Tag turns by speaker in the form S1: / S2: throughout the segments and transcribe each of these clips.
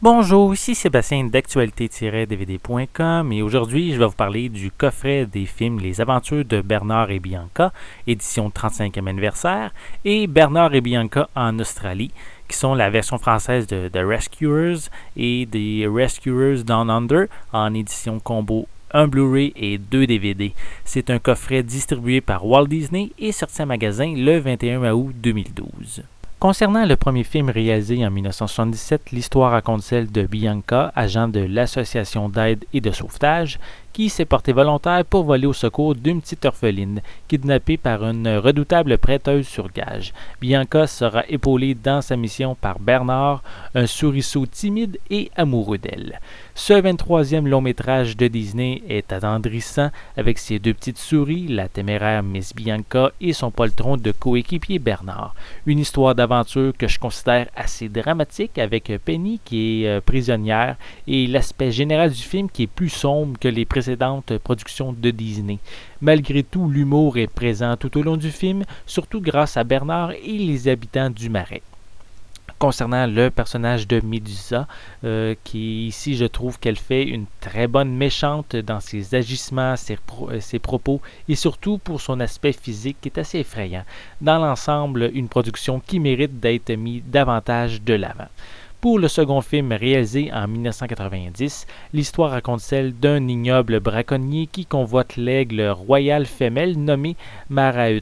S1: Bonjour, ici Sébastien d'actualité-dvd.com et aujourd'hui je vais vous parler du coffret des films Les Aventures de Bernard et Bianca, édition 35e anniversaire, et Bernard et Bianca en Australie, qui sont la version française de The Rescuers et des Rescuers Down Under en édition combo 1 Blu-ray et 2 DVD. C'est un coffret distribué par Walt Disney et sorti en magasin le 21 août 2012. Concernant le premier film réalisé en 1977, l'histoire raconte celle de Bianca, agent de l'Association d'aide et de sauvetage, qui s'est portée volontaire pour voler au secours d'une petite orpheline, kidnappée par une redoutable prêteuse sur gage. Bianca sera épaulée dans sa mission par Bernard, un souriceau timide et amoureux d'elle. Ce 23e long-métrage de Disney est attendrissant avec ses deux petites souris, la téméraire Miss Bianca et son poltron de coéquipier Bernard. Une histoire d'aventure que je considère assez dramatique avec Penny qui est prisonnière et l'aspect général du film qui est plus sombre que les précédentes productions de Disney. Malgré tout, l'humour est présent tout au long du film, surtout grâce à Bernard et les habitants du Marais. Concernant le personnage de Médusa, qui ici je trouve qu'elle fait une très bonne méchante dans ses agissements, ses propos et surtout pour son aspect physique qui est assez effrayant. Dans l'ensemble, une production qui mérite d'être mise davantage de l'avant. Pour le second film réalisé en 1990, l'histoire raconte celle d'un ignoble braconnier qui convoite l'aigle royal femelle nommé Maraut,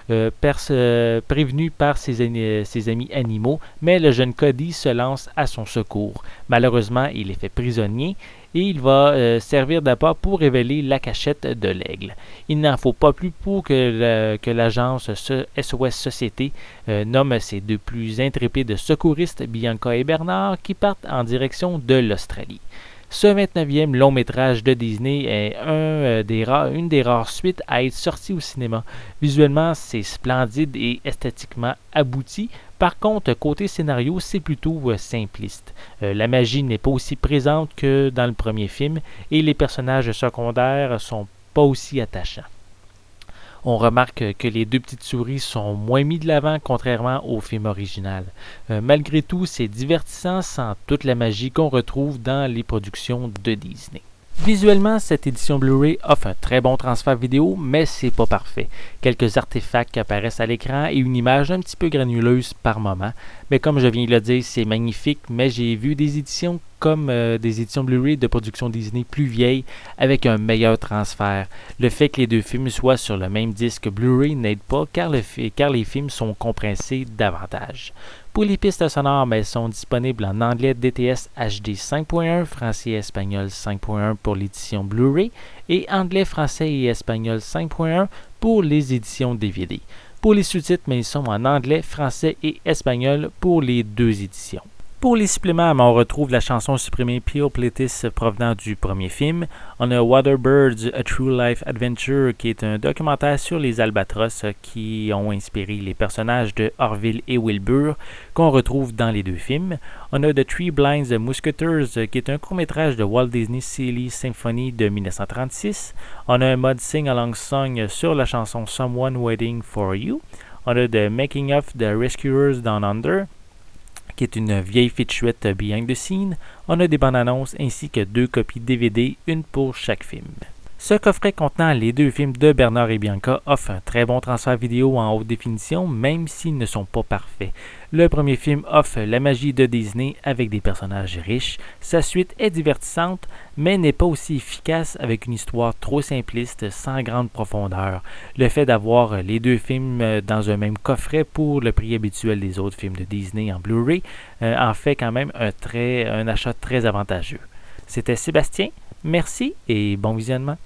S1: prévenu par ses amis animaux, mais le jeune Cody se lance à son secours. Malheureusement, il est fait prisonnier et il va servir d'appât pour révéler la cachette de l'aigle. Il n'en faut pas plus pour que l'agence SOS Société nomme ses deux plus intrépides secouristes, Bianca et Bernard, qui partent en direction de l'Australie. Ce 29e long-métrage de Disney est une des rares suites à être sorti au cinéma. Visuellement, c'est splendide et esthétiquement abouti. Par contre, côté scénario, c'est plutôt simpliste. La magie n'est pas aussi présente que dans le premier film et les personnages secondaires sont pas aussi attachants. On remarque que les deux petites souris sont moins mis de l'avant contrairement au film original. Malgré tout, c'est divertissant sans toute la magie qu'on retrouve dans les productions de Disney. Visuellement, cette édition Blu-ray offre un très bon transfert vidéo, mais c'est pas parfait. Quelques artefacts apparaissent à l'écran et une image un petit peu granuleuse par moment. Mais comme je viens de le dire, c'est magnifique, mais j'ai vu des éditions comme des éditions Blu-ray de production Disney plus vieilles avec un meilleur transfert. Le fait que les deux films soient sur le même disque Blu-ray n'aide pas car les films sont compressés davantage. Pour les pistes sonores, elles sont disponibles en anglais DTS HD 5.1, français et espagnol 5.1 pour l'édition Blu-ray et anglais, français et espagnol 5.1 pour les éditions DVD. Pour les sous-titres, ils sont en anglais, français et espagnol pour les deux éditions. Pour les suppléments, on retrouve la chanson supprimée Peel Pletis provenant du premier film. On a Waterbirds, A True Life Adventure, qui est un documentaire sur les albatros qui ont inspiré les personnages de Orville et Wilbur qu'on retrouve dans les deux films. On a The Three Blinds Musketeers, qui est un court-métrage de Walt Disney Silly Symphony de 1936. On a un mode sing-along song sur la chanson Someone Waiting for You. On a The Making of The Rescuers Down Under, qui est une vieille featurette behind the scene. On a des bandes annonces ainsi que 2 copies DVD, une pour chaque film. Ce coffret contenant les deux films de Bernard et Bianca offre un très bon transfert vidéo en haute définition, même s'ils ne sont pas parfaits. Le premier film offre la magie de Disney avec des personnages riches. Sa suite est divertissante, mais n'est pas aussi efficace avec une histoire trop simpliste, sans grande profondeur. Le fait d'avoir les deux films dans un même coffret pour le prix habituel des autres films de Disney en Blu-ray en fait quand même un achat très avantageux. C'était Sébastien, merci et bon visionnement.